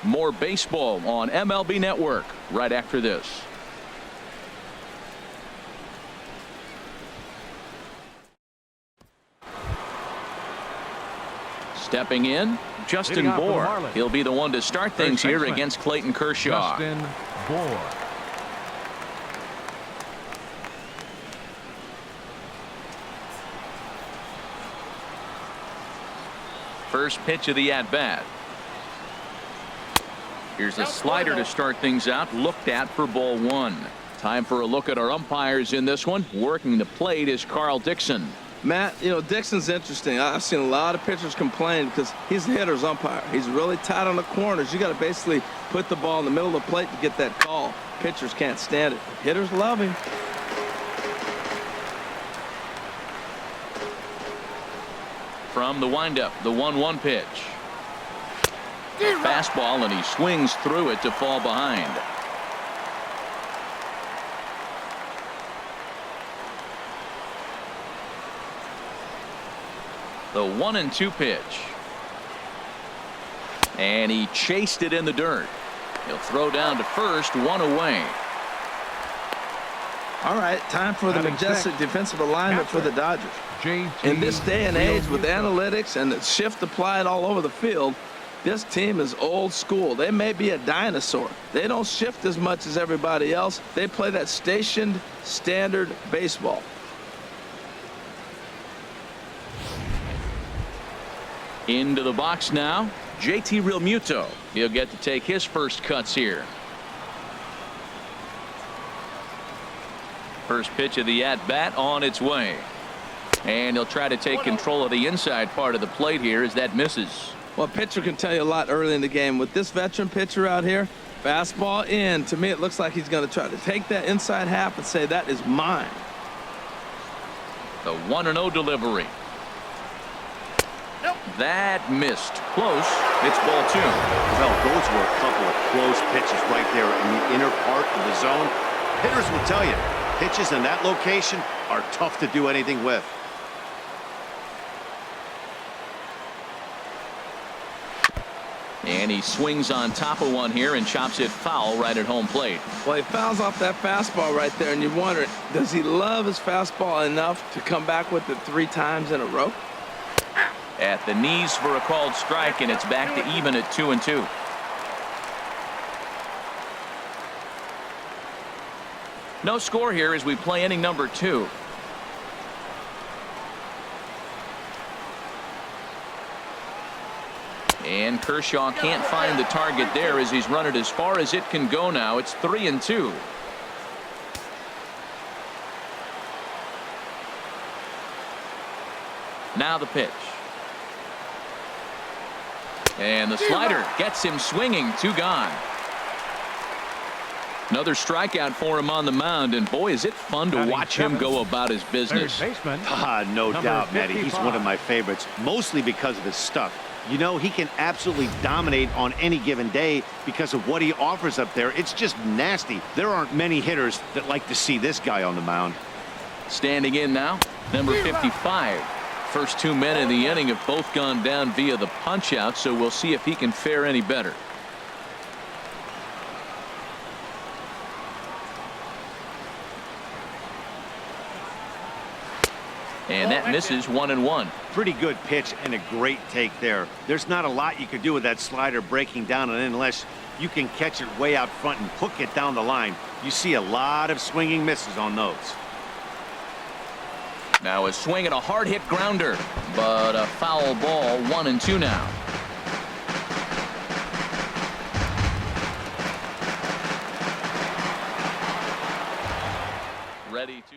More baseball on MLB Network right after this. Stepping in, Justin Bour. He'll be the one to start things here against Clayton Kershaw. Justin Bour. First pitch of the at-bat. Here's a slider to start things out, looked at for ball one. Time for a look at our umpires in this one. Working the plate is Carl Dixon. Matt, Dixon's interesting. I've seen a lot of pitchers complain because he's the hitter's umpire. He's really tight on the corners. You got to basically put the ball in the middle of the plate to get that call. Pitchers can't stand it. Hitters love him. From the windup, the 1-1 pitch. Fastball, and he swings through it to fall behind. The 1-2 pitch. And he chased it in the dirt. He'll throw down to first, one away. All right, time for the majestic defensive alignment for the Dodgers. In this day and age with analytics and the shift applied all over the field, this team is old school. They may be a dinosaur. They don't shift as much as everybody else. They play that stationed standard baseball. Into the box now, JT Realmuto. He'll get to take his first cuts here. First pitch of the at-bat on its way. And he'll try to take control of the inside part of the plate here as that misses. Well, a pitcher can tell you a lot early in the game. With this veteran pitcher out here, fastball in. To me, it looks like he's going to try to take that inside half and say, that is mine. The 1-0 delivery. That missed. Close. It's ball two. Well, those were a couple of close pitches right there in the inner part of the zone. Hitters will tell you, pitches in that location are tough to do anything with. And he swings on top of one here and chops it foul right at home plate. Well, he fouls off that fastball right there, and you wonder, does he love his fastball enough to come back with it 3 times in a row? At the knees for a called strike, and it's back to even at 2-2. No score here as we play inning number 2. And Kershaw can't find the target there as he's run it as far as it can go now. It's 3-2. Now the pitch. And the slider gets him swinging. 2 gone. Another strikeout for him on the mound, and boy, is it fun to watch him go about his business. No doubt, Matty. He's one of my favorites, mostly because of his stuff. He can absolutely dominate on any given day because of what he offers up there. It's just nasty. There aren't many hitters that like to see this guy on the mound. Standing in now, number 55. First 2 men in the inning have both gone down via the punch out, so we'll see if he can fare any better. And that misses 1-1. Pretty good pitch and a great take there. There's not a lot you could do with that slider breaking down and in unless you can catch it way out front and hook it down the line. You see a lot of swinging misses on those. Now a swing and a hard hit grounder, but a foul ball. 1-2 now. Ready to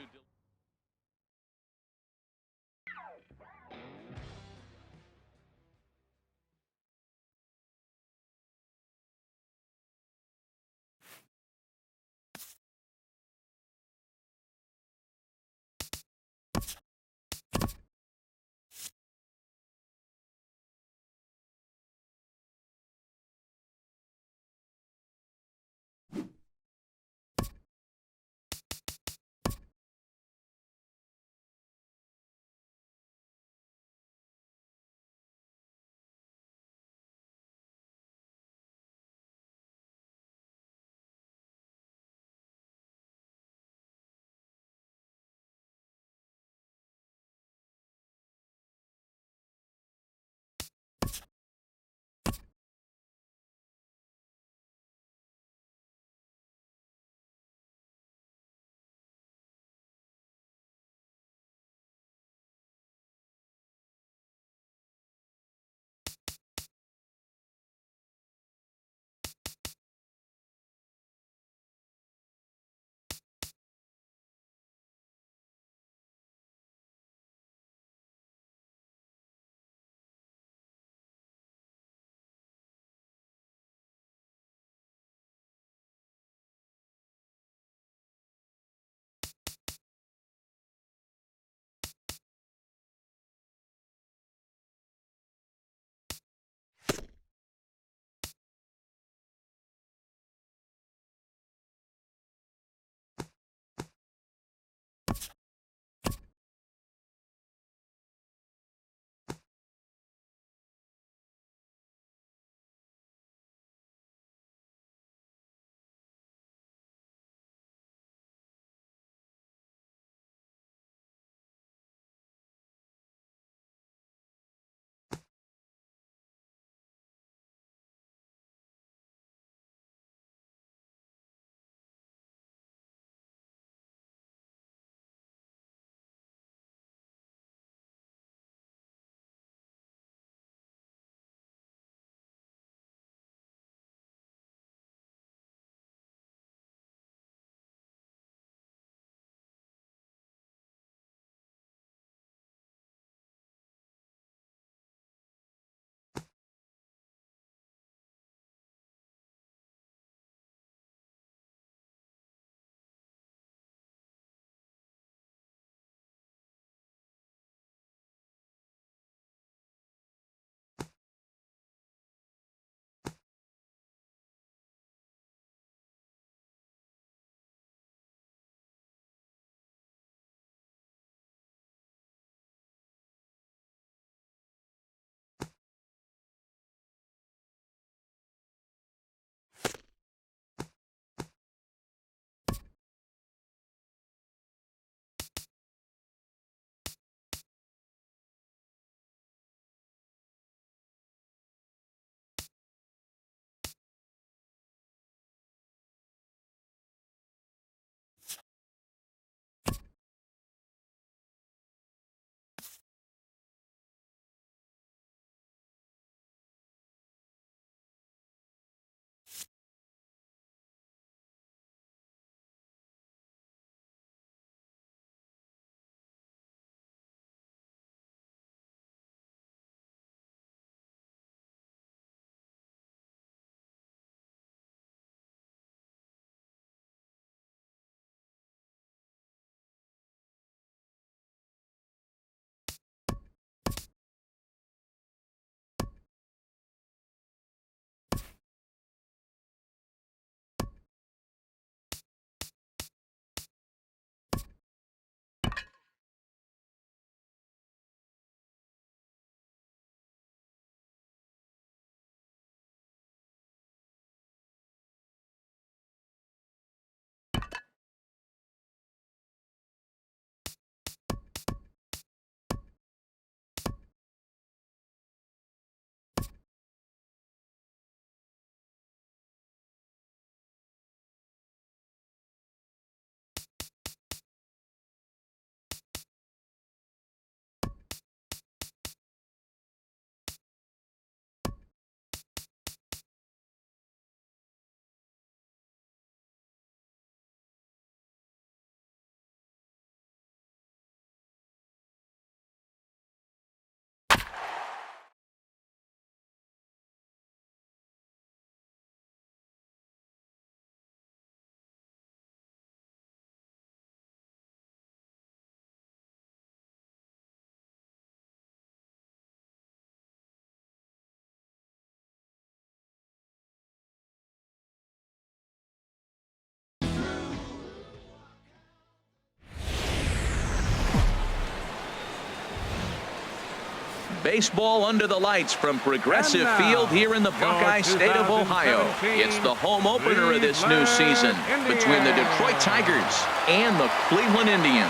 Baseball under the lights from Progressive Field here in the Buckeye State of Ohio. It's the home opener of this new season between the Detroit Tigers and the Cleveland Indians.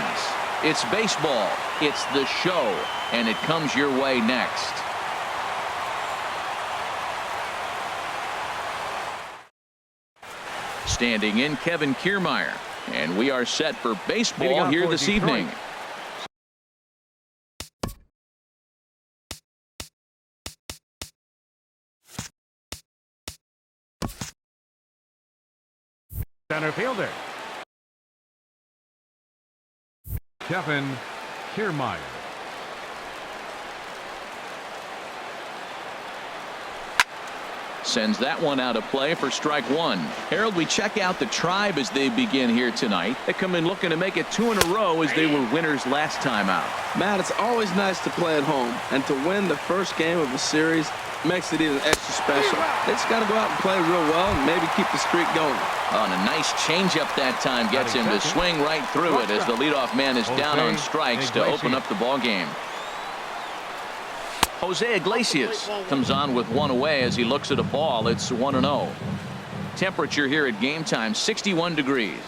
It's baseball, it's the show, and it comes your way next. Standing in, Kevin Kiermaier, and we are set for baseball here this evening. Center fielder, Kevin Kiermaier. Sends that one out of play for strike one. Harold, we check out the Tribe as they begin here tonight. They come in looking to make it 2 in a row as they were winners last time out. Matt, it's always nice to play at home, and to win the first game of the series makes it even extra special. They just got to go out and play real well and maybe keep the streak going. On a nice changeup that time gets him to swing right through it as the leadoff man is down on strikes to open up the ball game. Jose Iglesias comes on with one away as he looks at a ball. It's 1-0. Temperature here at game time 61 degrees.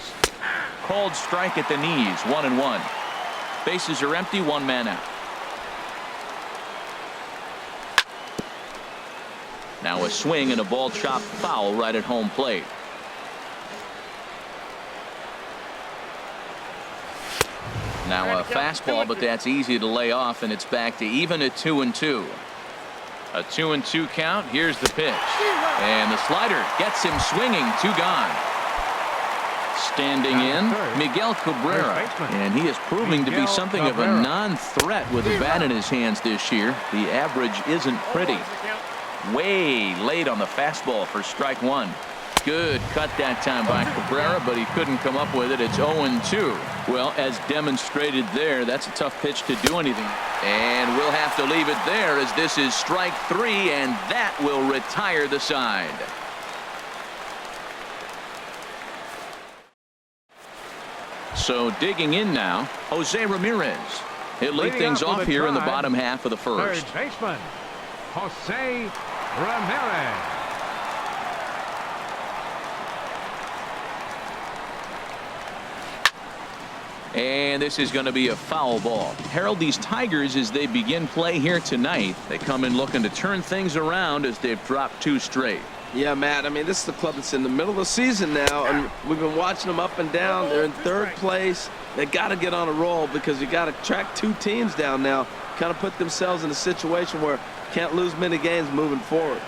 Called strike at the knees, 1-1. Bases are empty, 1 man out. Now a swing and a ball chopped foul right at home plate. Now a fastball, but that's easy to lay off, and it's back to even at 2-2. A 2-2 count. Here's the pitch, and the slider gets him swinging. 2 gone. Standing in, Miguel Cabrera, and he is proving to be something of a non-threat with the bat in his hands this year. The average isn't pretty. Way late on the fastball for strike one. Good cut that time by Cabrera, but he couldn't come up with it. It's 0-2. Well, as demonstrated there, that's a tough pitch to do anything. And we'll have to leave it there as this is strike 3, and that will retire the side. So digging in now, Jose Ramirez. He'll lead things off here in the bottom half of the first. Third baseman, Jose Ramirez. And this is going to be a foul ball. Harold, these Tigers, as they begin play here tonight, they come in looking to turn things around as they've dropped 2 straight. Yeah, Matt, I mean, this is the club that's in the middle of the season now, and we've been watching them up and down. They're in 3rd place. They got to get on a roll because you got to track 2 teams down now, kind of put themselves in a situation where can't lose many games moving forward.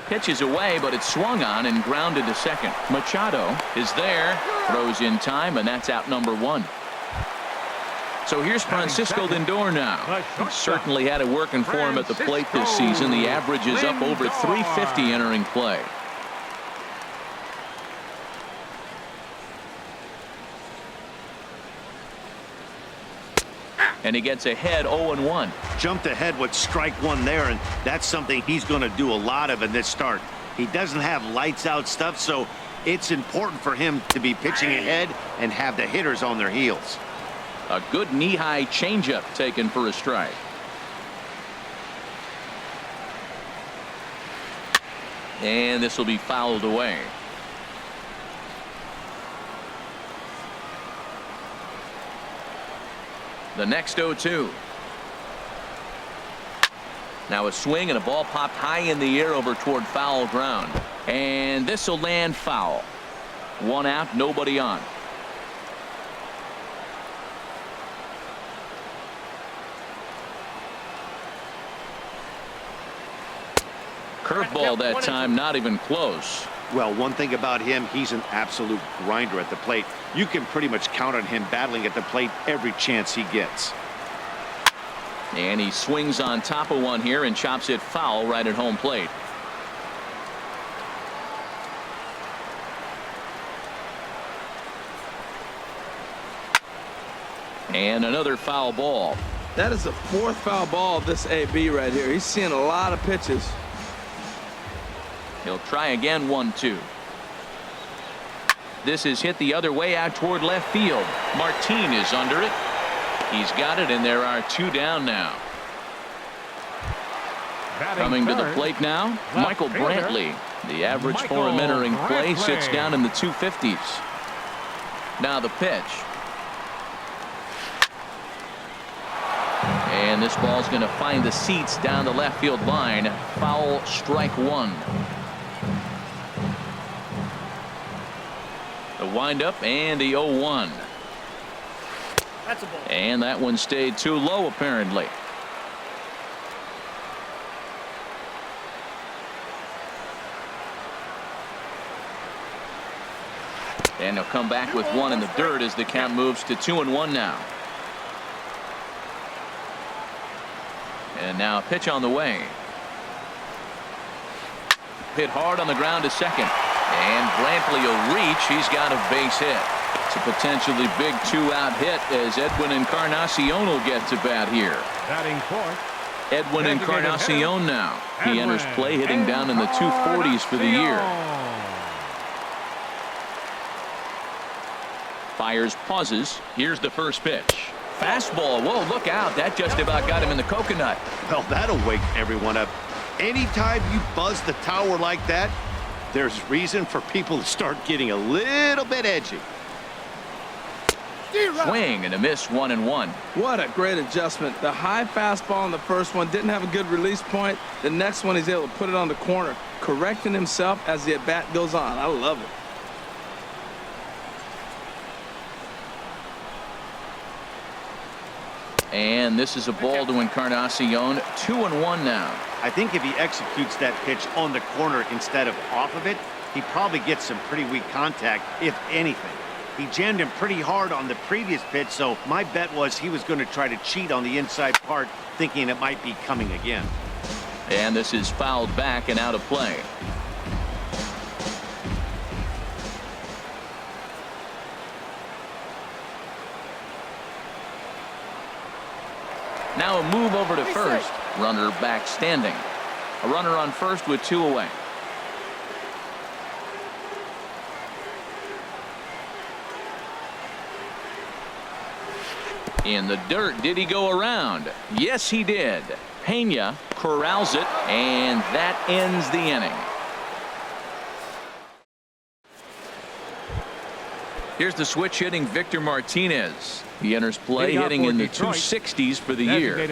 Pitch is away, but it's swung on and grounded to second. Machado is there, throws in time, and that's out number 1. So here's Francisco Lindor now. He certainly had it working for him at the plate this season. The average is up over 350 entering play. And he gets ahead 0-1. Jumped ahead with strike 1 there, and that's something he's going to do a lot of in this start. He doesn't have lights out stuff, so it's important for him to be pitching ahead and have the hitters on their heels. A good knee-high changeup taken for a strike. And this will be fouled away. The next 0-2. Now a swing and a ball popped high in the air over toward foul ground. And this will land foul. 1 out, nobody on. Curveball that time, not even close. Well, one thing about him, he's an absolute grinder at the plate. You can pretty much count on him battling at the plate every chance he gets. And he swings on top of one here and chops it foul right at home plate. And another foul ball. That is the 4th foul ball of this AB right here. He's seeing a lot of pitches. He'll try again, 1-2. This is hit the other way out toward left field. Martin is under it. He's got it, and there are 2 down now. Batting Coming to the third, plate now, left Michael fielder, Brantley. The average for him Michael entering play Brantley. sits down in the 250s. Now the pitch. And this ball's going to find the seats down the left field line. Foul, strike 1. The windup and the 0-1. That's a ball. And that one stayed too low, apparently. And he'll come back with 1 in the dirt as the count moves to 2-1 now. And now a pitch on the way. Hit hard on the ground to second. And Brantley will reach. He's got a base hit. It's a potentially big 2-out hit as Edwin Encarnacion will get to bat here. Batting fourth. Edwin Designated Encarnacion hitter, now. He enters play hitting down in the 240s for the year. Fires, pauses. Here's the first pitch. Fastball. Whoa, look out. That just about got him in the coconut. Well, that'll wake everyone up. Anytime you buzz the tower like that, there's reason for people to start getting a little bit edgy. Swing and a miss, 1-1. What a great adjustment. The high fastball on the first one didn't have a good release point. The next one he's able to put it on the corner, correcting himself as the at-bat goes on. I love it. And this is a ball to Encarnacion. 2-1 now. I think if he executes that pitch on the corner instead of off of it, he probably gets some pretty weak contact, if anything. He jammed him pretty hard on the previous pitch, so my bet was he was going to try to cheat on the inside part, thinking it might be coming again. And this is fouled back and out of play. Now a move over to first. Runner back standing. A runner on first with 2 away. In the dirt, did he go around? Yes, he did. Pena corrals it, and that ends the inning. Here's the switch hitting Victor Martinez. He enters play hitting in the 260s for the year.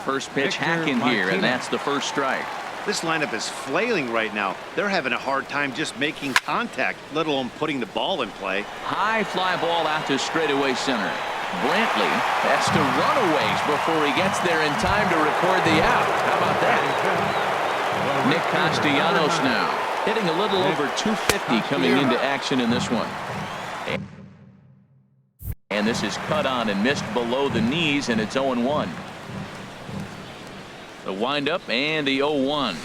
First pitch hack in here, and that's the first strike. This lineup is flailing right now. They're having a hard time just making contact, let alone putting the ball in play. High fly ball out to straightaway center. Brantley has to run a ways before he gets there in time to record the out. How about that? Nick Castellanos now hitting a little over 250 coming into action in this one. And this is cut on and missed below the knees, and it's 0-1. The windup and the 0-1.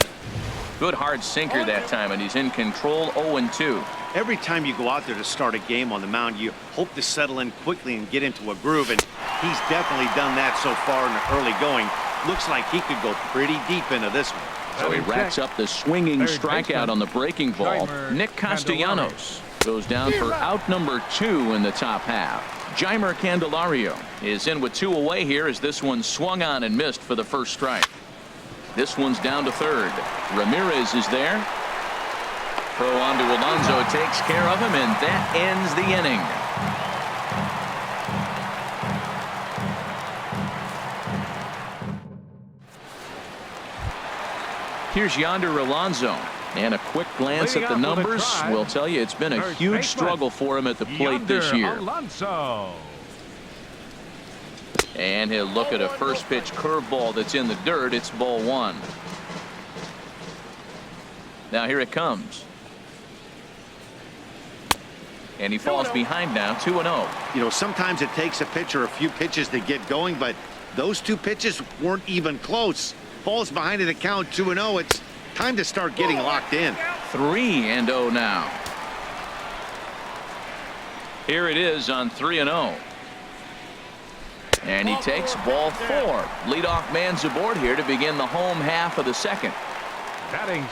Good hard sinker that time, and he's in control. 0-2. Every time you go out there to start a game on the mound, you hope to settle in quickly and get into a groove, and he's definitely done that so far in the early going. Looks like he could go pretty deep into this one. So he racks up the swinging strikeout on the breaking ball. Nick Castellanos goes down for out number 2 in the top half. Jeimer Candelario is in with 2 away here as this one swung on and missed for the first strike. This one's down to third. Ramirez is there. Throw on to Alonso takes care of him, and that ends the inning. Here's Yonder Alonso, and a quick glance at the numbers will tell you it's been a huge struggle for him at the plate this year. And he'll look at a first pitch curveball that's in the dirt. It's ball 1. Now here it comes. And he falls behind now, 2-0. You know, sometimes it takes a pitcher a few pitches to get going, but those 2 pitches weren't even close. Falls behind in the count, 2-0. It's time to start getting locked in. 3-0 now. Here it is on 3-0. And he takes ball 4. Leadoff man's aboard here to begin the home half of the second.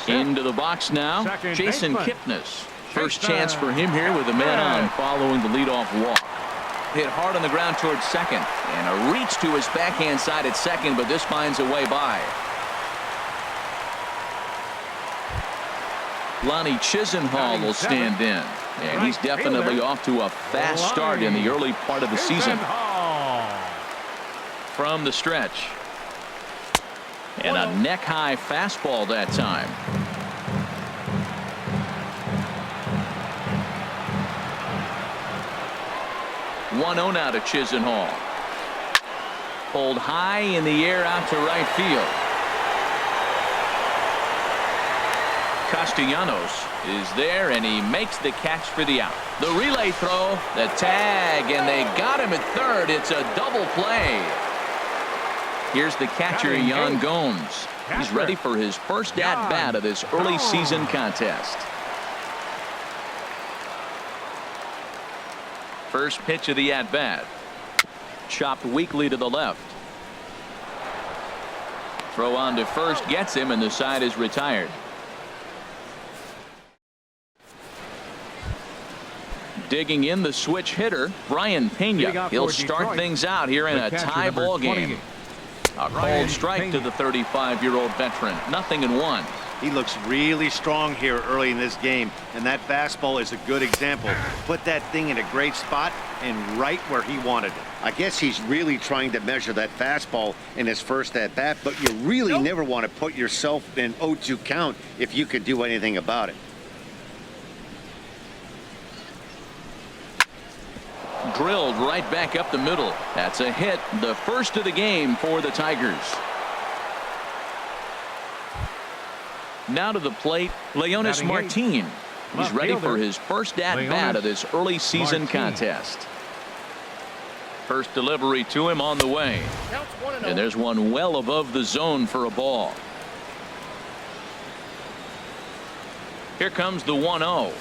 Into the box now, Jason Kipnis. First chance for him here with a man on following the leadoff walk. hit hard on the ground towards second. And a reach to his backhand side at second, but this finds a way by. Lonnie Chisenhall will stand in. And he's definitely off to a fast start in the early part of the season. From the stretch. And a neck-high fastball that time. 1-0 now to Chisenhall. Pulled high in the air out to right field. Castellanos is there, and he makes the catch for the out. The relay throw, the tag, and they got him at third. It's a double play. Here's the catcher, Yan Gomes. He's ready for his first at-bat of this early season contest. First pitch of the at-bat. Chopped weakly to the left. Throw on to first gets him, and the side is retired. Digging in the switch hitter, Brian Pena. He'll start things out here in a tie ball game. A cold strike to the 35-year-old veteran. 0-1. He looks really strong here early in this game, and that fastball is a good example. Put that thing in a great spot and right where he wanted it. I guess he's really trying to measure that fastball in his first at bat, but you really never want to put yourself in 0-2 count if you could do anything about it. Drilled right back up the middle. That's a hit, the first of the game for the Tigers. Now to the plate, Leonys Martin. He's ready for his first at-bat of this early season contest. First delivery to him on the way. And there's one well above the zone for a ball. Here comes the 1-0.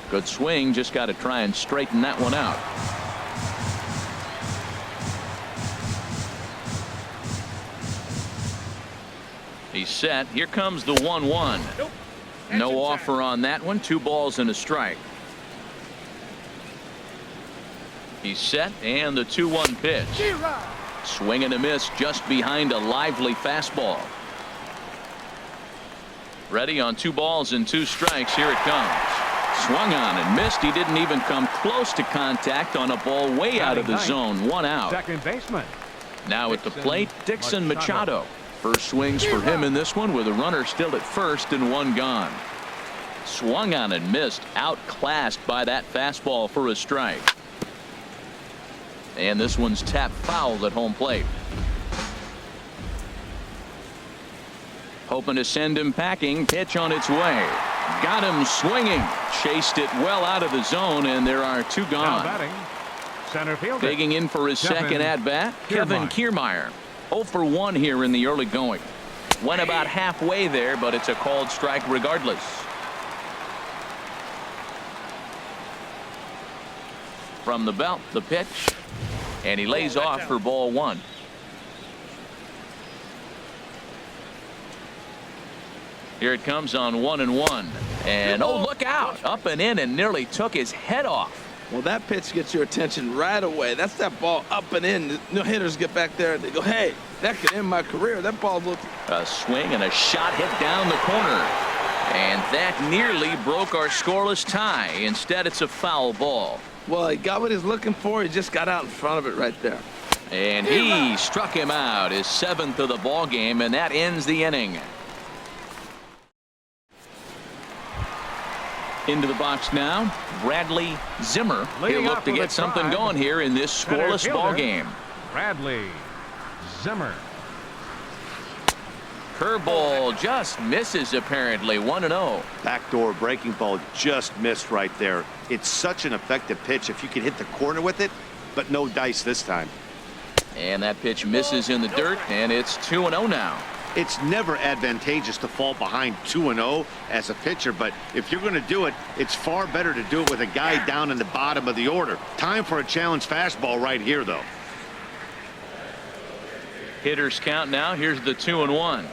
Good swing, just got to try and straighten that one out. He's set. Here comes the 1-1. No offer on that one. 2 balls and a strike. He's set, and the 2-1 pitch. Swing and a miss just behind a lively fastball. Ready on 2 balls and 2 strikes. Here it comes. Swung on and missed. He didn't even come close to contact on a ball way out of the zone. 1 out. Second baseman. Now at the plate, Dixon Machado. First swings for him in this one with a runner still at first and 1 gone. Swung on and missed. Outclassed by that fastball for a strike. And this one's tapped foul at home plate. Hoping to send him packing. Pitch on its way. Got him swinging. Chased it well out of the zone, and there are 2 gone. Now batting, center fielder. Digging in for his second at-bat, Kevin Kiermaier. 0 for 1 here in the early going. Went about halfway there, but it's a called strike regardless. From the belt, the pitch, and he lays off for ball 1. Here it comes on 1-1. And oh, look out. Up and in and nearly took his head off. Well, that pitch gets your attention right away. That's that ball up and in. No hitters get back there and they go, hey, that could end my career. That ball looked. A swing and a shot hit down the corner. And that nearly broke our scoreless tie. Instead, it's a foul ball. Well, he got what he's looking for. He just got out in front of it right there. And he struck him out, his 7th of the ball game, and that ends the inning. Into the box now, Bradley Zimmer. He'll look to get something going here in this scoreless ball game. Bradley Zimmer. Curveball just misses apparently. 1-0. Backdoor breaking ball just missed right there. It's such an effective pitch if you can hit the corner with it, but no dice this time. And that pitch misses in the dirt, and it's 2-0 now. It's never advantageous to fall behind 2-0 as a pitcher, but if you're going to do it, it's far better to do it with a guy down in the bottom of the order. Time for a challenge fastball right here, though. Hitters count now. Here's the 2-1.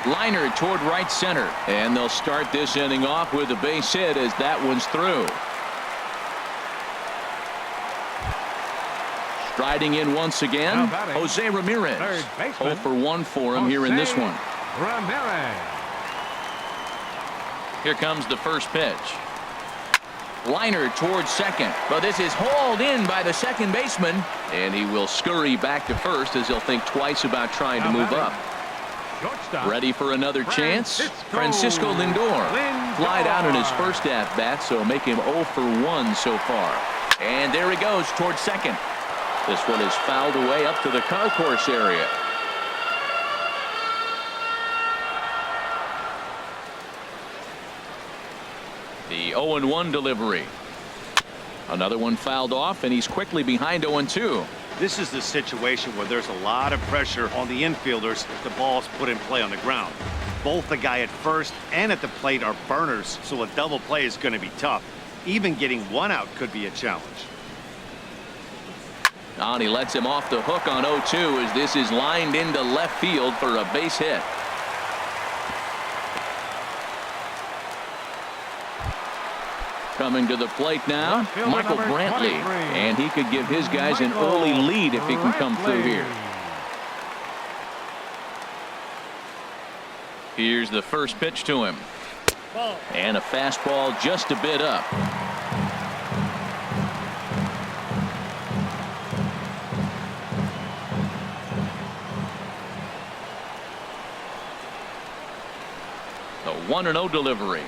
Liner toward right center, and they'll start this inning off with a base hit as that one's through. Striding in once again, Jose Ramirez. 0 for 1 for him here in this one. Ramirez. Here comes the first pitch. Liner towards second, but this is hauled in by the second baseman, and he will scurry back to first as he'll think twice about trying to move up. Ready for another chance? Francisco Lindor. Flied out in his first at-bat, so make him 0 for 1 so far. And there he goes towards second. This one is fouled away up to the concourse area. The 0-1 delivery. Another one fouled off, and he's quickly behind 0-2. This is the situation where there's a lot of pressure on the infielders if the ball's put in play on the ground. Both the guy at first and at the plate are burners, so a double play is going to be tough. Even getting one out could be a challenge. And he lets him off the hook on 0-2 as this is lined into left field for a base hit. Coming to the plate now, Michael Brantley, and he could give his guys an early lead if he can come through here. Here's the first pitch to him, and a fastball just a bit up. The 1-0 delivery.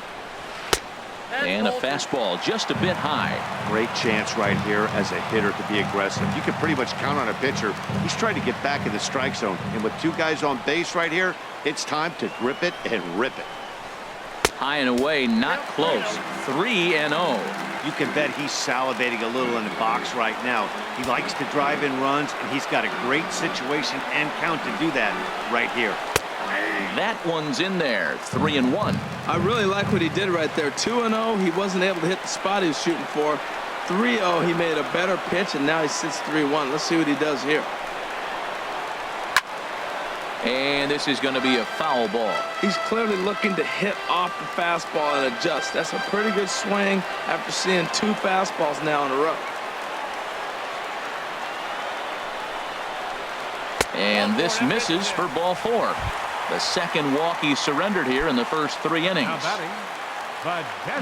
And a fastball just a bit high. Great chance right here as a hitter to be aggressive. You can pretty much count on a pitcher. He's trying to get back in the strike zone. And with two guys on base right here, it's time to grip it and rip it. High and away, not close. 3-0. You can bet he's salivating a little in the box right now. He likes to drive in runs, and he's got a great situation and count to do that right here. That one's in there. 3-1. I really like what he did right there. 2-0, he wasn't able to hit the spot he was shooting for. 3-0, he made a better pitch, and now he sits 3-1. Let's see what he does here. And this is going to be a foul ball. He's clearly looking to hit off the fastball and adjust. That's a pretty good swing after seeing 2 fastballs now in a row. And this misses for ball 4. The second walk he surrendered here in the first 3 innings.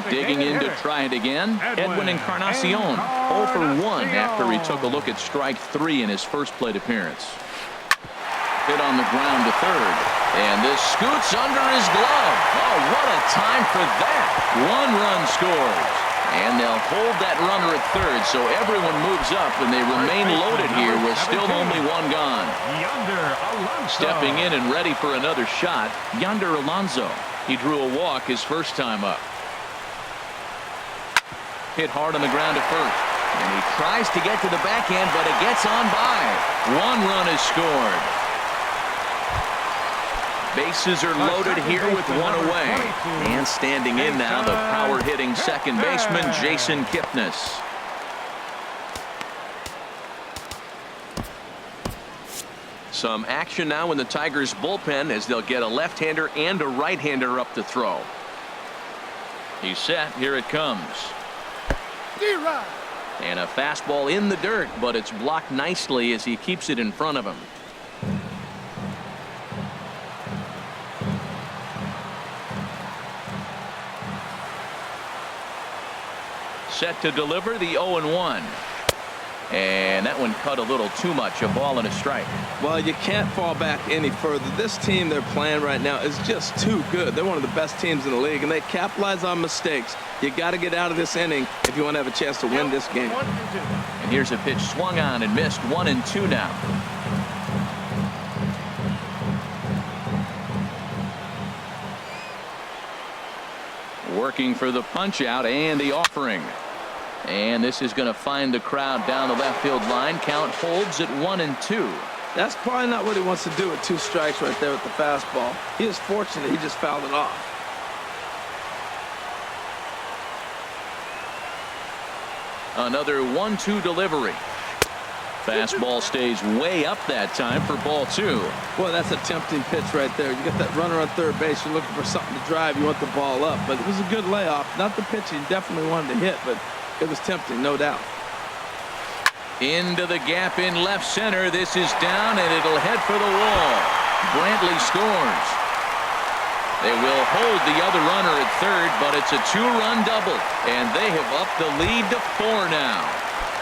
Digging in to try it again, Edwin Encarnacion. 0 for 1 after he took a look at strike 3 in his first plate appearance. Hit on the ground to third. And this scoots under his glove. Oh, what a time for that. 1 run scores. And they'll hold that runner at third, so everyone moves up, and they remain loaded here with still only 1 gone. Stepping in and ready for another shot, Yonder Alonso. He drew a walk his first time up. Hit hard on the ground at first, and he tries to get to the backhand, but it gets on by. 1 run is scored. Bases are loaded here with 1 away. And standing in now, the power-hitting second baseman, Jason Kipnis. Some action now in the Tigers' bullpen as they'll get a left-hander and a right-hander up to throw. He's set. Here it comes. And a fastball in the dirt, but it's blocked nicely as he keeps it in front of him. Set to deliver the 0-1. And that one cut a little too much. A ball and a strike. Well, you can't fall back any further. This team they're playing right now is just too good. They're one of the best teams in the league, and they capitalize on mistakes. You got to get out of this inning if you want to have a chance to win this game. And here's a pitch swung on and missed. 1-2 now. Working for the punch out and the offering. And this is going to find the crowd down the left field line. Count holds at 1-2. That's probably not what he wants to do with 2 strikes right there with the fastball. He is fortunate he just fouled it off. Another 1-2 delivery. Fastball stays way up that time for ball 2. Boy, that's a tempting pitch right there. You get that runner on third base. You're looking for something to drive. You want the ball up. But it was a good layoff. Not the pitch he definitely wanted to hit, but it was tempting, no doubt. Into the gap in left center. This is down, and it'll head for the wall. Brantley scores. They will hold the other runner at third, but it's a 2-run double, and they have upped the lead to 4 now.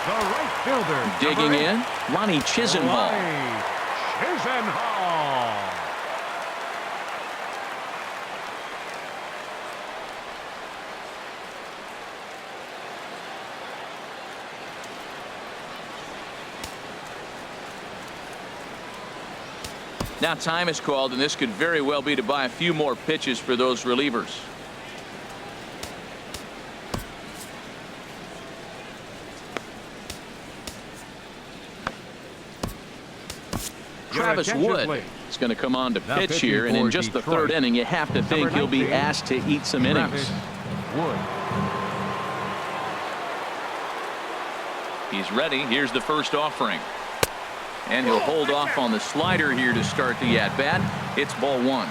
The right fielder. Digging in, Lonnie Chisenhall. Lonnie Chisenhall. Now time is called, and this could very well be to buy a few more pitches for those relievers. Travis Wood is going to come on to pitch here, and in just the third inning, you have to think he'll be asked to eat some innings. Wood. He's ready. Here's the first offering. And he'll hold off on the slider here to start the at-bat. It's ball 1.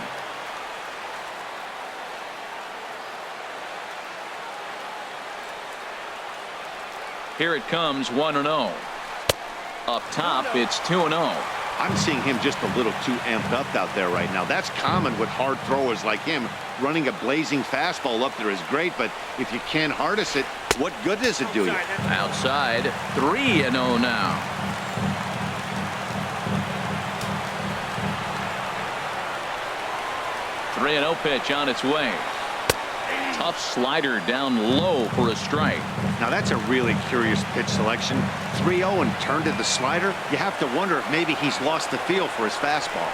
Here it comes, 1-0. Up top, it's 2-0. I'm seeing him just a little too amped up out there right now. That's common with hard throwers like him. Running a blazing fastball up there is great, but if you can't harness it, what good does it do you? Outside, 3-0 now. 3-0 pitch on its way. Tough slider down low for a strike. Now that's a really curious pitch selection. 3-0 and turned to the slider. You have to wonder if maybe he's lost the feel for his fastball.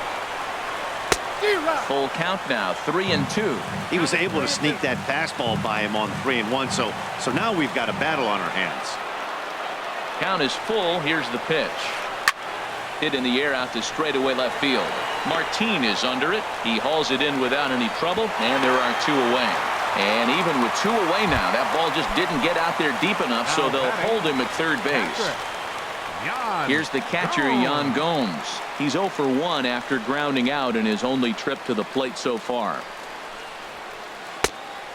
Full count now, 3-2. He was able to sneak that fastball by him on 3-1. So now we've got a battle on our hands. Count is full. Here's the pitch. Hit in the air out to straightaway left field. Martin is under it. He hauls it in without any trouble, and there are 2 away. And even with 2 away now, that ball just didn't get out there deep enough, so they'll hold him at third base. Here's the catcher, Yan Gomes. He's 0 for 1 after grounding out in his only trip to the plate so far.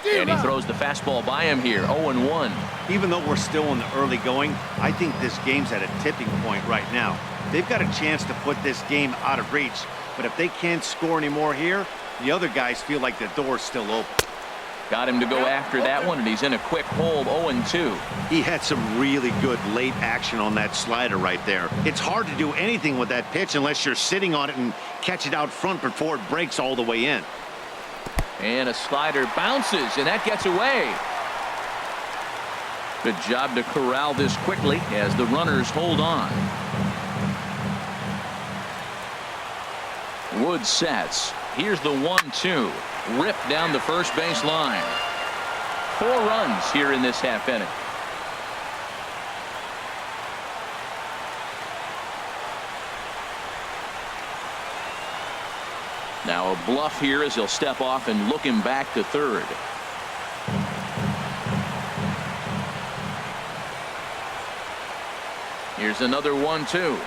And he throws the fastball by him here, 0-1. Even though we're still in the early going, I think this game's at a tipping point right now. They've got a chance to put this game out of reach, but if they can't score anymore here, the other guys feel like the door's still open. Got him to go after that one, and he's in a quick hold, 0-2. He had some really good late action on that slider right there. It's hard to do anything with that pitch unless you're sitting on it and catch it out front before it breaks all the way in. And a slider bounces, and that gets away. Good job to corral this quickly as the runners hold on. Wood sets. Here's the 1-2. Ripped down the first base line. 4 runs here in this half inning. Now a bluff here as he'll step off and look him back to third. Here's another 1-2.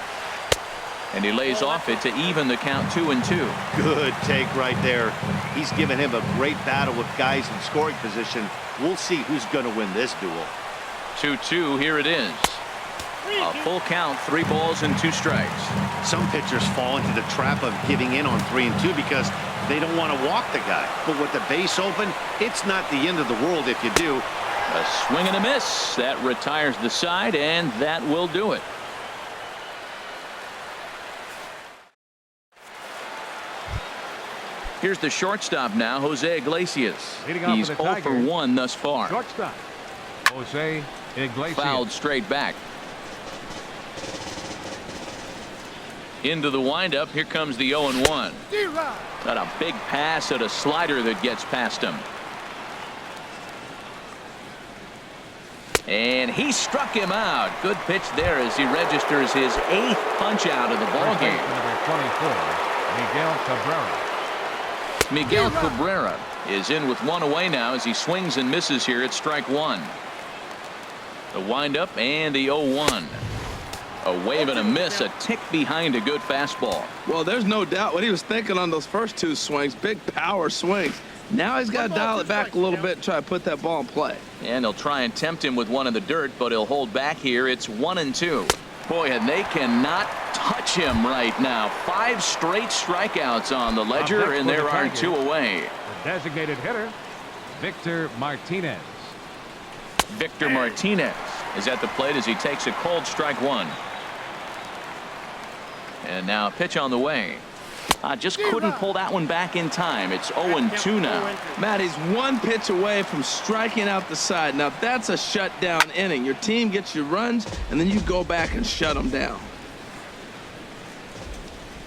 And he lays off it to even the count, 2-2. Good take right there. He's given him a great battle with guys in scoring position. We'll see who's going to win this duel. 2-2, here it is. A full count, 3 balls and 2 strikes. Some pitchers fall into the trap of giving in on 3-2 because they don't want to walk the guy. But with the base open, it's not the end of the world if you do. A swing and a miss. That retires the side, and that will do it. Here's the shortstop now, Jose Iglesias. He's 0 for 1 thus far. Shortstop, Jose Iglesias. Fouled straight back. Into the windup. Here comes the 0-1. Got a big pass at a slider that gets past him. And he struck him out. Good pitch there as he registers his 8th punch out of the ball game. Number 24, Miguel Cabrera. Miguel Cabrera is in with 1 away now as he swings and misses here at strike 1. The windup and the 0-1. A wave and a miss, a tick behind a good fastball. Well, there's no doubt what he was thinking on those first 2 swings. Big power swings. Now he's got to dial it back a little bit and try to put that ball in play. And he'll try and tempt him with one in the dirt, but he'll hold back here. It's 1-2. Boy, and they cannot touch him right now. 5 straight strikeouts on the ledger, and there are 2 away. The designated hitter, Victor Martinez. Victor Martinez is at the plate as he takes a cold strike 1. And now a pitch on the way. Just couldn't pull that one back in time. It's 0-2 now. Matt, he's 1 pitch away from striking out the side. Now, that's a shutdown inning. Your team gets your runs, and then you go back and shut them down.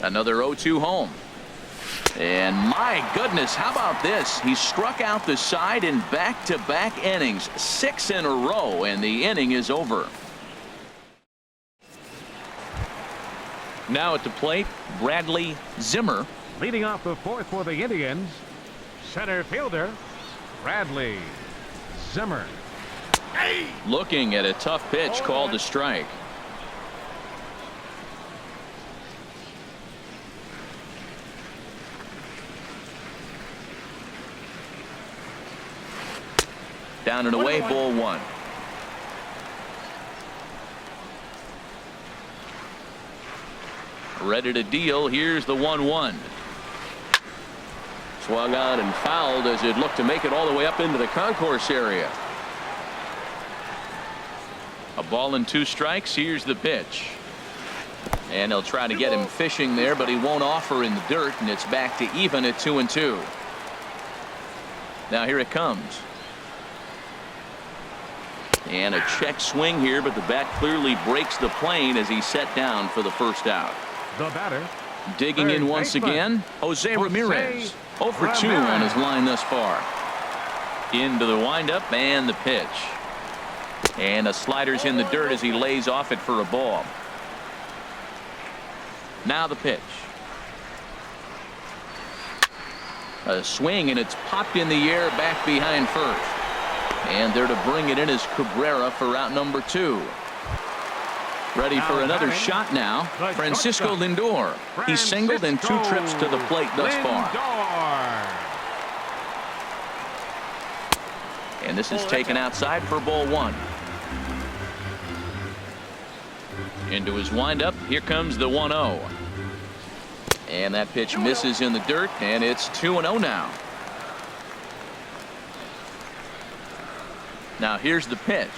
Another 0-2 home. And my goodness, how about this? He struck out the side in back-to-back innings, 6 in a row, and the inning is over. Now at the plate, Bradley Zimmer. Leading off the 4th for the Indians, center fielder, Bradley Zimmer. Looking at a tough pitch called a strike. Down and away, ball 1. Ready to deal. Here's the 1-1. Swung on and fouled as it looked to make it all the way up into the concourse area. A ball and 2 strikes. Here's the pitch. And they'll try to get him fishing there, but he won't offer in the dirt, and it's back to even at 2-2. Now here it comes. And a check swing here, but the bat clearly breaks the plane as he's set down for the first out. The batter, digging in once again, Jose Ramirez. 0 for 2 on his line thus far. Into the windup and the pitch. And a slider's in the dirt as he lays off it for a ball. Now the pitch. A swing, and it's popped in the air back behind first. And there to bring it in is Cabrera for out number 2. Ready for another shot now. Francisco Lindor. He's singled in 2 trips to the plate thus far. And this is taken outside for ball 1. Into his windup. Here comes the 1-0. And that pitch misses in the dirt, and it's 2-0 now. Now here's the pitch.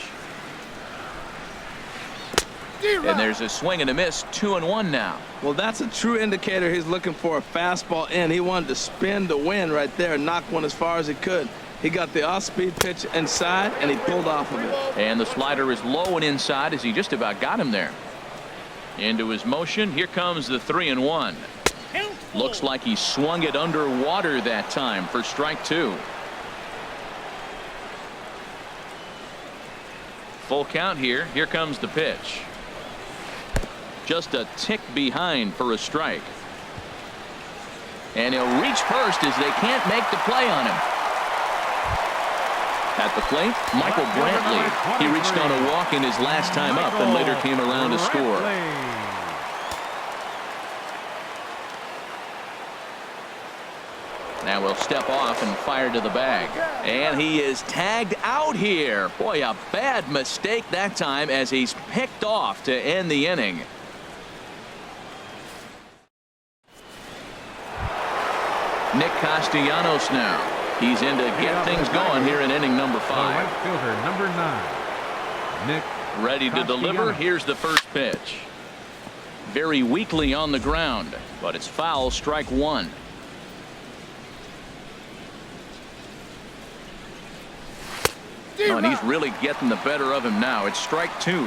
And there's a swing and a miss. 2-1 now. Well, that's a true indicator he's looking for a fastball in. He wanted to spin the wind right there and knock one as far as he could. He got the off-speed pitch inside, and he pulled off of it. And the slider is low and inside as he just about got him there. Into his motion. Here comes the 3-1. Looks like he swung it underwater that time for strike 2. Full count here. Here comes the pitch. Just a tick behind for a strike. And he'll reach first as they can't make the play on him. At the plate, Michael Brantley. He reached on a walk in his last time up and later came around to score. Now we'll step off and fire to the bag. And he is tagged out here. Boy, a bad mistake that time as he's picked off to end the inning. Nick Castellanos now. He's in to get things going here in inning number 5. Right fielder, number 9. Nick ready to deliver. Here's the first pitch. Very weakly on the ground, but it's foul, strike 1. Oh, and he's really getting the better of him now. It's strike 2.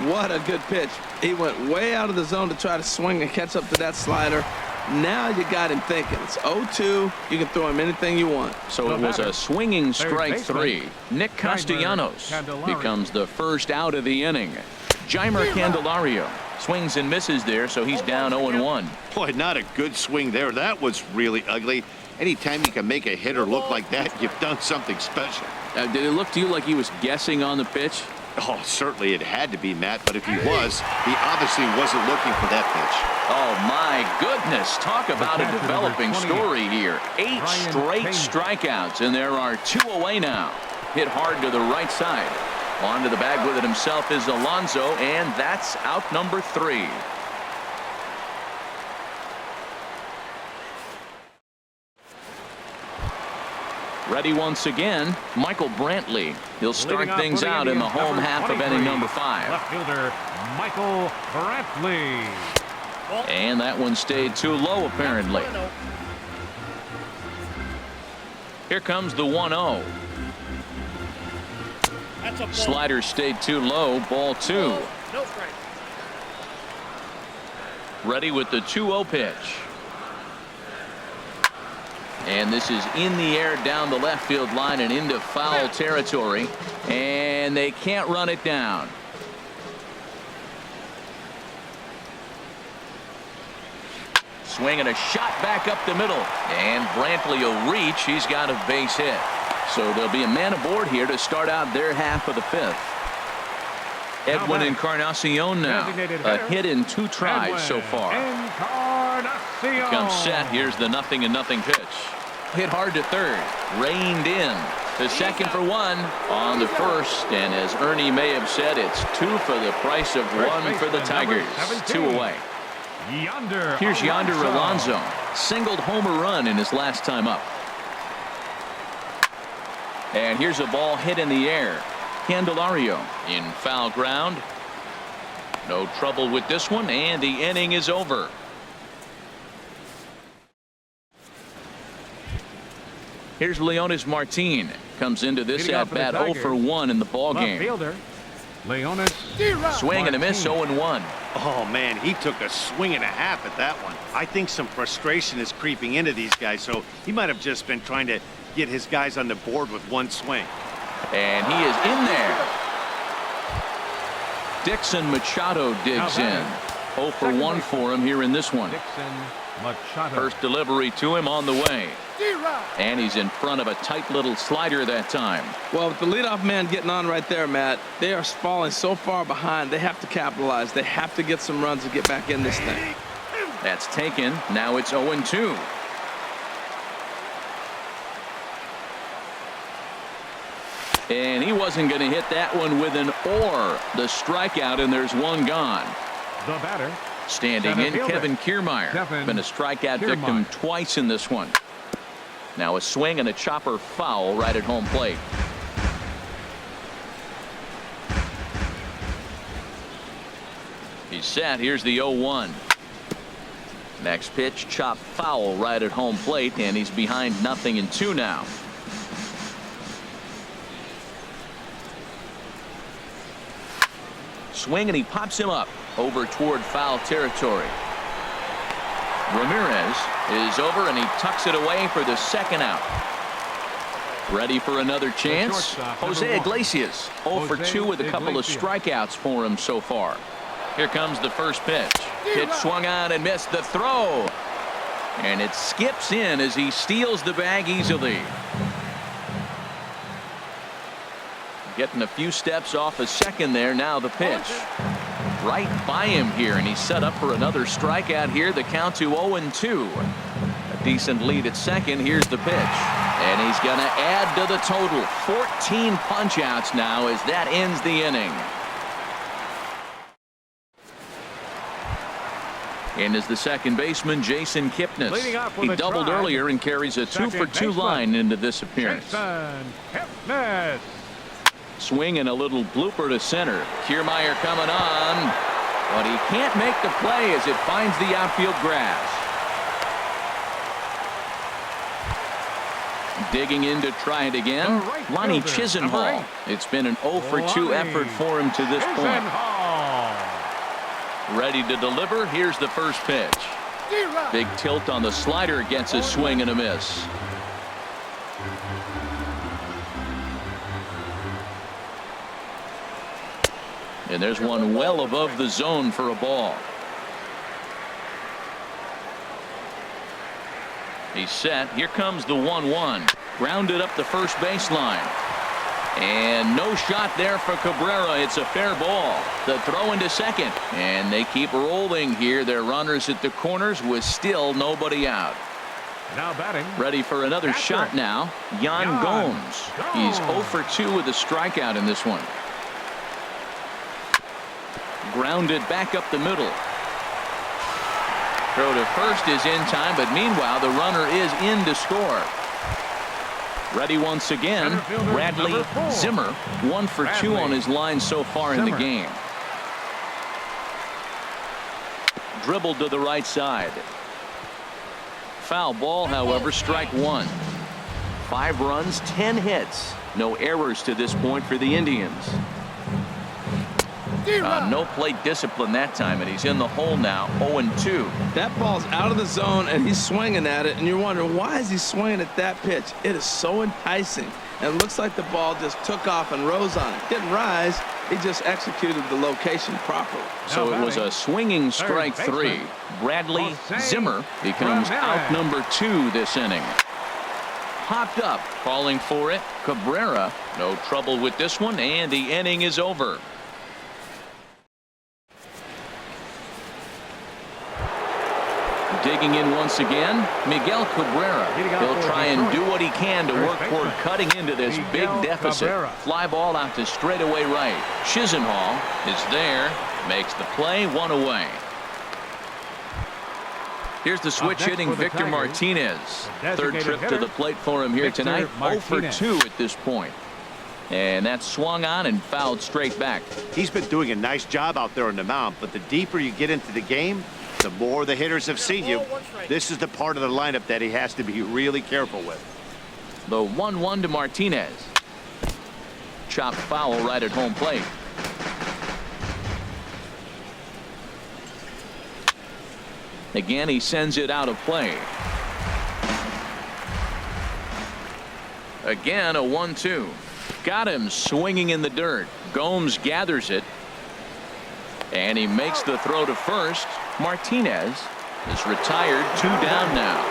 What a good pitch. He went way out of the zone to try to swing and catch up to that slider. Now you got him thinking. It's 0-2. You can throw him anything you want. So it was a swinging strike 3. Nick Castellanos becomes the first out of the inning. Jeimer Candelario swings and misses there, so he's down 0-1. Boy, not a good swing there. That was really ugly. Anytime you can make a hitter look like that, you've done something special. Did it look to you like he was guessing on the pitch? Oh, certainly it had to be, Matt, but if he was, he obviously wasn't looking for that pitch. Oh, my goodness. Talk about a developing story here. 8 straight strikeouts, and there are 2 away now. Hit hard to the right side. On to the bag with it himself is Alonso, and that's out number 3. Ready once again, Michael Brantley. He'll start things out in the home half of inning number 5. Left fielder Michael Brantley. And that one stayed too low, apparently. Here comes the 1-0. Slider stayed too low, ball 2. No strike. Ready with the 2-0 pitch. And this is in the air down the left field line and into foul territory. And they can't run it down. Swing and a shot back up the middle. And Brantley will reach. He's got a base hit. So there'll be a man aboard here to start out their half of the 5th. Edwin Encarnacion now. A hit in 2 tries so far. Encarnacion. Comes set. Here's the 0-0 pitch. Hit hard to third. Reined in. To second for 1 on the first. And as Ernie may have said, it's 2 for the price of 1 for the Tigers. 2 away. Here's Yonder Alonso. Singled homer run in his last time up. And here's a ball hit in the air. Candelario in foul ground. No trouble with this one, and the inning is over. Here's Leonis Martin. Comes into this at-bat 0 for 1 in the ballgame. Swing and a miss, 0-1. Oh, man, he took a swing and a half at that one. I think some frustration is creeping into these guys, so he might have just been trying to get his guys on the board with 1 swing. And he is in there. Dixon Machado digs in. 0 for 1 for him here in this one. First delivery to him on the way. And he's in front of a tight little slider that time. Well, with the leadoff man getting on right there, Matt, they are falling so far behind. They have to capitalize. They have to get some runs to get back in this thing. That's taken. Now it's 0-2. And he wasn't going to hit that one with an or. The strikeout, and there's 1 gone. The batter. Standing in, Kevin Kiermaier. Been a strikeout victim twice in this one. Now a swing and a chopper foul right at home plate. He's set. Here's the 0-1. Next pitch, chop foul right at home plate, and he's behind 0-2 now. Swing and he pops him up over toward foul territory. Ramirez is over and he tucks it away for the 2nd out. Ready for another chance. Jose Iglesias 0 for 2 with a couple of strikeouts for him so far. Here comes the first pitch. Pitch swung on and missed. The throw. And it skips in as he steals the bag easily. Getting a few steps off a second there. Now the pitch. Right by him here, and he's set up for another strikeout here. The count to 0-2. A decent lead at second. Here's the pitch. And he's going to add to the total. 14 punch-outs now as that ends the inning. And is the second baseman, Jason Kipnis. He doubled earlier and carries a 2 for 2 line into this appearance. Swing and a little blooper to center. Kiermaier coming on, but he can't make the play as it finds the outfield grass. Digging in to try it again. Lonnie Chisenhall. It's been an 0 for 2 effort for him to this point. Ready to deliver. Here's the first pitch. Big tilt on the slider, gets a swing and a miss. And there's one well above the zone for a ball. He's set. Here comes the 1-1. Grounded up the first baseline. And no shot there for Cabrera. It's a fair ball. The throw into second. And they keep rolling here. Their runners at the corners with still nobody out. Now batting. Ready for another shot now. Yan Gomes. He's 0 for 2 with a strikeout in this one. Grounded back up the middle. Throw to first is in time, but meanwhile the runner is in to score. Ready once again, Bradley Zimmer, 1 for 2 on his line so far in the game. Dribbled to the right side. Foul ball, however, strike 1. 5 runs, 10 hits. No errors to this point for the Indians. No plate discipline that time, and he's in the hole now, 0-2. That ball's out of the zone, and he's swinging at it, and you're wondering, why is he swinging at that pitch? It is so enticing, and it looks like the ball just took off and rose on it. Didn't rise, he just executed the location properly. So it was a swinging strike 3. Bradley Zimmer becomes out number 2 this inning. Popped up, calling for it. Cabrera, no trouble with this one, and the inning is over. Digging in once again, Miguel Cabrera. He'll try and do what he can to work toward cutting into this big deficit. Fly ball out to straightaway right. Chisenhall is there, makes the play, 1 away. Here's the switch hitting Victor Martinez. Third trip to the plate for him here tonight. 0 for 2 at this point. And that's swung on and fouled straight back. He's been doing a nice job out there on the mound, but the deeper you get into the game, the more the hitters have seen you. This is the part of the lineup that he has to be really careful with. The 1-1 to Martinez. Chopped foul right at home plate. Again, he sends it out of play. Again, a 1-2. Got him swinging in the dirt. Gomes gathers it. And he makes the throw to first. Martinez is retired, 2 down now.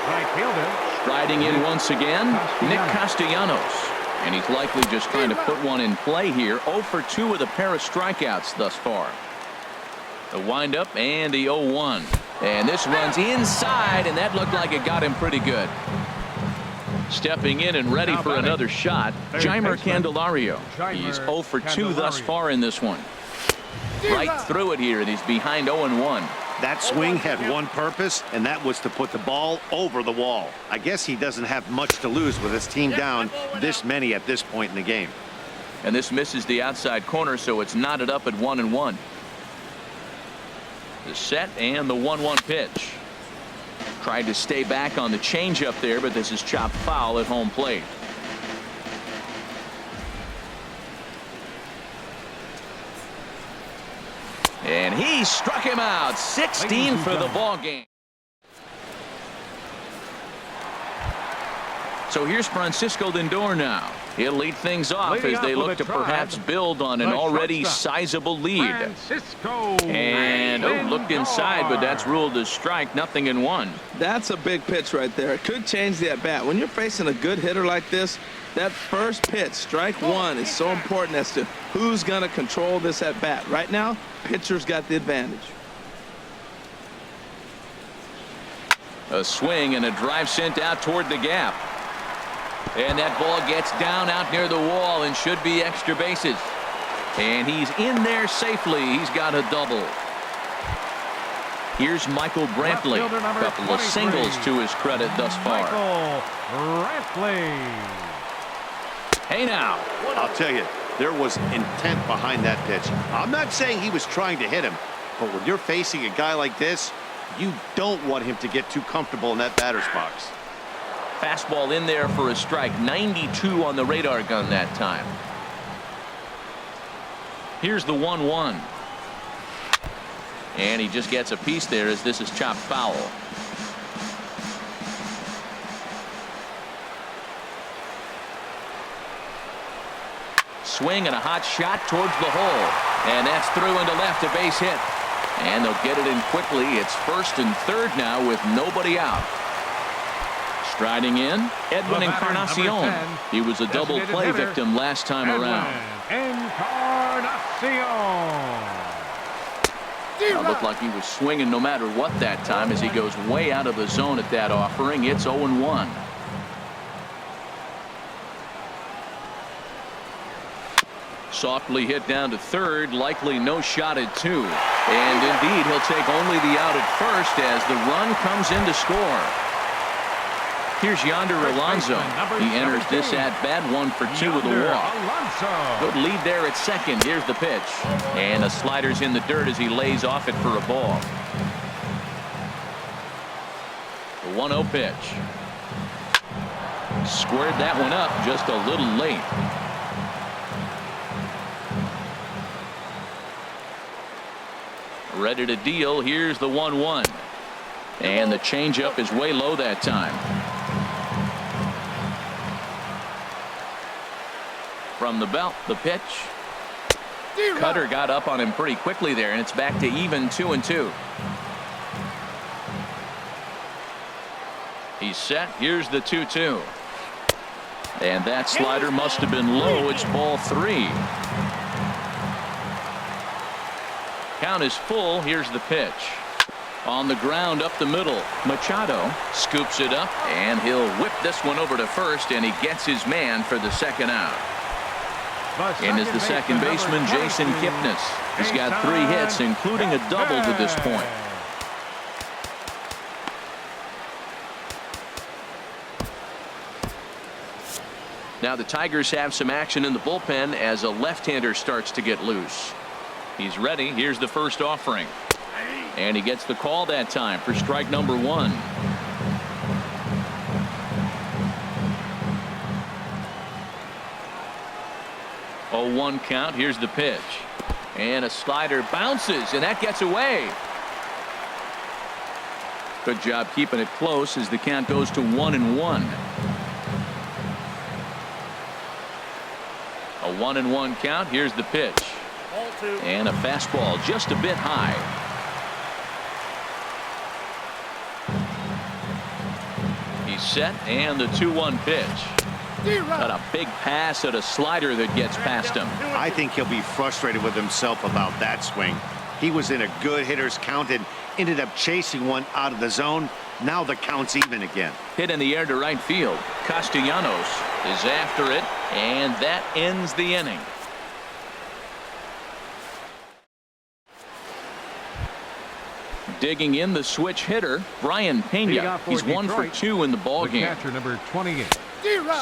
Right fielder. Striding in once again, Nick Castellanos. And he's likely just trying to put one in play here. 0 for 2 with a pair of strikeouts thus far. The windup and the 0-1. And this runs inside, and that looked like it got him pretty good. Stepping in and ready for another shot, Jeimer Candelario. He's 0 for 2 thus far in this one. Right through it here, and he's behind 0-1. That swing had one purpose, and that was to put the ball over the wall. I guess he doesn't have much to lose with his team down this many at this point in the game. And this misses the outside corner, so it's knotted up at 1-1. The set and the 1-1 pitch. Tried to stay back on the changeup there, but this is chopped foul at home plate. And he struck him out. 16 for the ball game. So here's Francisco Lindor now. He'll lead things off as they look to perhaps build on an already sizable lead. And looked inside, but that's ruled as strike. 0-1. That's a big pitch right there. It could change the at-bat. When you're facing a good hitter like this, that first pitch, strike 1, is so important as to who's going to control this at-bat. Right now, pitcher's got the advantage. A swing and a drive sent out toward the gap. And that ball gets down out near the wall and should be extra bases. And he's in there safely. He's got a double. Here's Michael Brantley. A couple of singles to his credit thus far. Hey now. I'll tell you, there was intent behind that pitch. I'm not saying he was trying to hit him, but when you're facing a guy like this, you don't want him to get too comfortable in that batter's box. Fastball in there for a strike. 92 on the radar gun that time. Here's the 1-1. And he just gets a piece there as this is chopped foul. Swing and a hot shot towards the hole. And that's through into left, a base hit. And they'll get it in quickly. It's first and third now with nobody out. Striding in, Edwin Encarnacion. He was a double play victim last time around. It looked like he was swinging no matter what that time as he goes way out of the zone at that offering. It's 0-1. Softly hit down to third, likely no shot at 2. And indeed, he'll take only the out at first as the run comes in to score. Here's Yonder Alonso. He enters this at bat 1 for 2 with a walk. Good lead there at second. Here's the pitch. And the slider's in the dirt as he lays off it for a ball. The 1-0 pitch. Squared that one up just a little late. Ready to deal. Here's the 1-1. And the changeup is way low that time. From the belt, the pitch. Cutter got up on him pretty quickly there, and it's back to even 2-2. He's set. Here's the 2-2. And that slider must have been low. It's ball 3. Count is full. Here's the pitch. On the ground up the middle. Machado scoops it up, and he'll whip this one over to first, and he gets his man for the second out. In is the second baseman, Jason Kipnis. He's got 3 hits, including a double to this point. Now the Tigers have some action in the bullpen as a left-hander starts to get loose. He's ready. Here's the first offering. And he gets the call that time for strike number 1. Oh, 1 count. Here's the pitch. And a slider bounces, and that gets away. Good job keeping it close as the count goes to 1-1. A 1-1 count. Here's the pitch. And a fastball just a bit high. He's set, and the 2-1 pitch. Got a big pass at a slider that gets past him. I think he'll be frustrated with himself about that swing. He was in a good hitter's count and ended up chasing one out of the zone. Now the count's even again. Hit in the air to right field. Castellanos is after it, and that ends the inning. Digging in the switch hitter, Brian Pena. He's 1 for 2 in the ball game. Catcher number 28.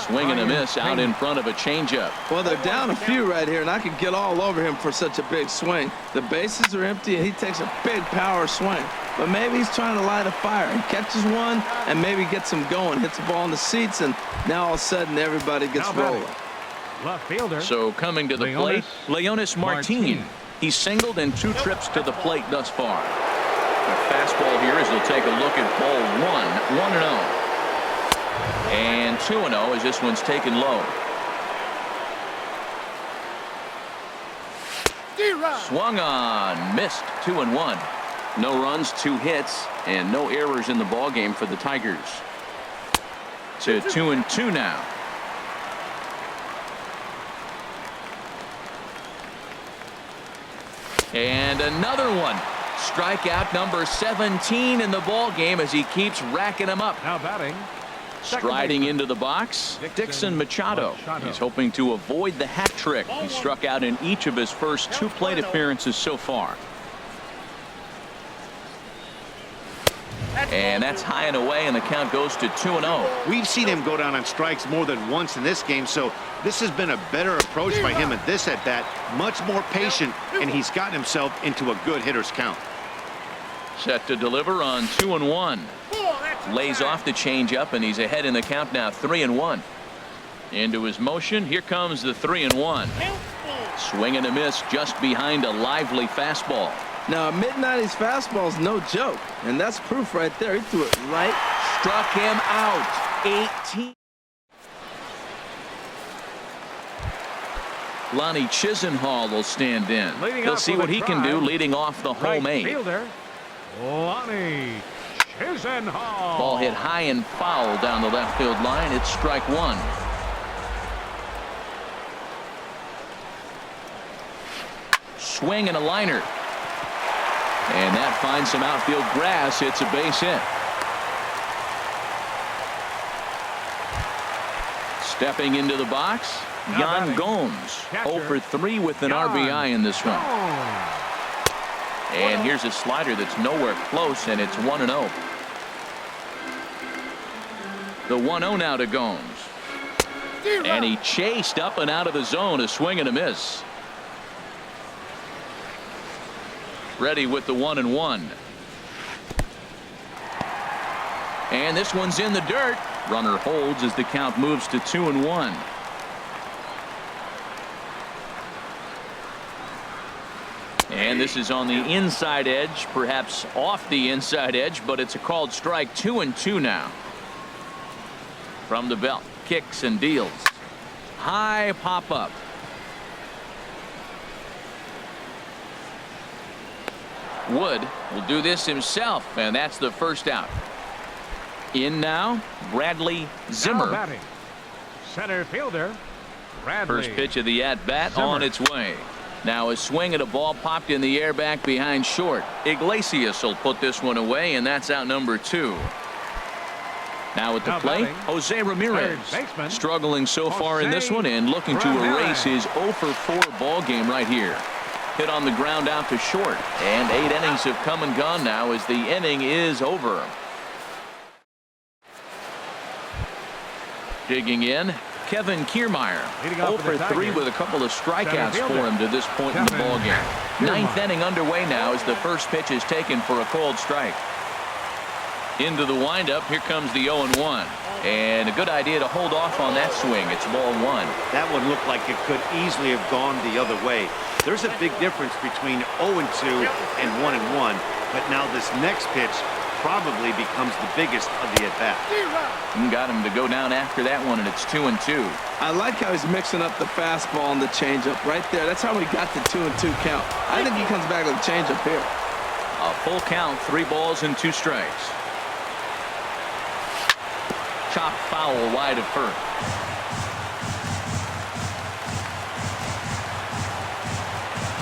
Swing and a miss out in front of a changeup. Well, they're down a few right here, and I could get all over him for such a big swing. The bases are empty, and he takes a big power swing. But maybe he's trying to light a fire. He catches one and maybe gets him going, hits the ball in the seats, and now all of a sudden everybody gets rolling. Left fielder. So coming to the plate, Leonys Martin. He's singled in 2 trips to the plate thus far. The fastball here as he'll take a look at ball 1, 1-0. And 2-0 as this one's taken low. Swung on, missed. 2-1. No runs, 2 hits, and no errors in the ball game for the Tigers. To 2-2 now. And another one. Strikeout number 17 in the ball game as he keeps racking them up. Now batting. Striding into the box, Dixon Machado. He's hoping to avoid the hat trick. He struck out in each of his first 2 plate appearances so far. And that's high and away, and the count goes to 2-0. We've seen him go down on strikes more than once in this game, so this has been a better approach by him at this at-bat. Much more patient, and he's gotten himself into a good hitter's count. Set to deliver on 2-1. Lays off the changeup, and he's ahead in the count now, 3-1. Into his motion, here comes the 3-1. Swing and a miss just behind a lively fastball. Now a mid-90s fastball is no joke, and that's proof right there. He threw it right. Struck him out. 18. Lonnie Chisenhall will stand in. He'll see what he can do leading off the home 8. Fielder, Lonnie Chisenhall. Ball hit high and foul down the left field line. It's strike 1. Swing and a liner. And that finds some outfield grass. It's a base hit. Stepping into the box, Yan Gomes. 0 for 3 with an RBI in this one. And here's a slider that's nowhere close, and it's 1-0. The 1-0 now to Gomes. And he chased up and out of the zone, a swing and a miss. Ready with the 1-1. And this one's in the dirt. Runner holds as the count moves to 2-1. And this is on the inside edge, perhaps off the inside edge, but it's a called strike. 2-2 now. From the belt, kicks and deals. High pop up. Wood will do this himself, and that's the first out. In now, Bradley Zimmer. Now batting, center fielder, Bradley. First pitch of the at-bat on its way. Now a swing at a ball popped in the air back behind short. Iglesias will put this one away, and that's out number 2. Now at the plate, Jose Ramirez. Struggling so far in this one and looking to erase his 0 for 4 ball game right here. Hit on the ground out to short, and 8 innings have come and gone now as the inning is over. Digging in, Kevin Kiermaier. 0 for 3 with a couple of strikeouts for him to this point in the ball game. 9th inning underway now as the first pitch is taken for a cold strike. Into the windup, here comes the 0-1. And a good idea to hold off on that swing. It's ball 1. That one looked like it could easily have gone the other way. There's a big difference between 0-2 and 1-1. But now this next pitch probably becomes the biggest of the at-bat. Got him to go down after that one, and it's 2-2. I like how he's mixing up the fastball and the changeup right there. That's how we got the 2-2 count. I think he comes back with a changeup here. A full count, 3 balls and 2 strikes. Chop foul wide of first.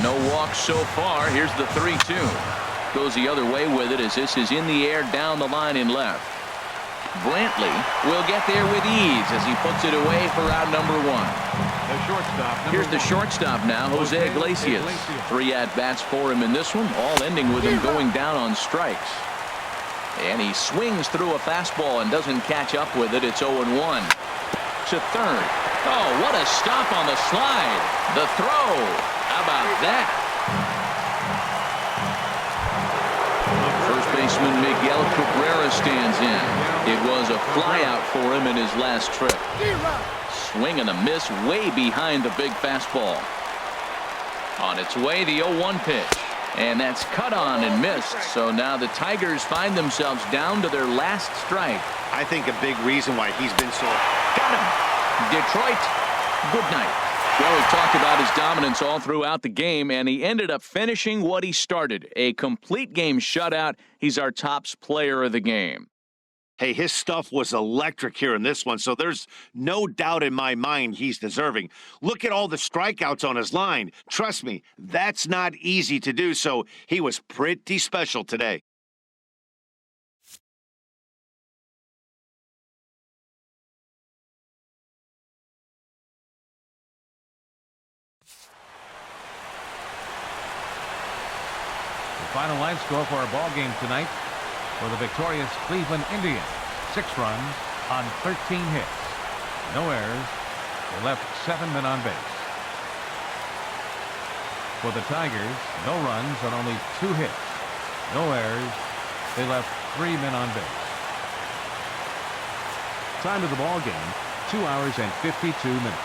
No walks so far. Here's the 3-2. Goes the other way with it as this is in the air down the line in left. Brantley will get there with ease as he puts it away for out number 1. The shortstop. Here's the shortstop now, Jose Iglesias. 3 at-bats for him in this one, all ending with him going down on strikes. And he swings through a fastball and doesn't catch up with it. It's 0-1 to third. Oh, what a stop on the slide. The throw. How about that? First baseman Miguel Cabrera stands in. It was a flyout for him in his last trip. Swing and a miss way behind the big fastball. On its way, the 0-1 pitch. And that's cut on and missed. So now the Tigers find themselves down to their last strike. I think a big reason why he's been so... Got him. Detroit, good night. Well, we've talked about his dominance all throughout the game, and he ended up finishing what he started. A complete game shutout. He's our tops player of the game. Hey, his stuff was electric here in this one, so there's no doubt in my mind he's deserving. Look at all the strikeouts on his line. Trust me, that's not easy to do, so he was pretty special today. The final line score for our ball game tonight. For the victorious Cleveland Indians, 6 runs on 13 hits. No errors. They left 7 men on base. For the Tigers, no runs on only 2 hits. No errors. They left 3 men on base. Time of the ball game, 2 hours and 52 minutes.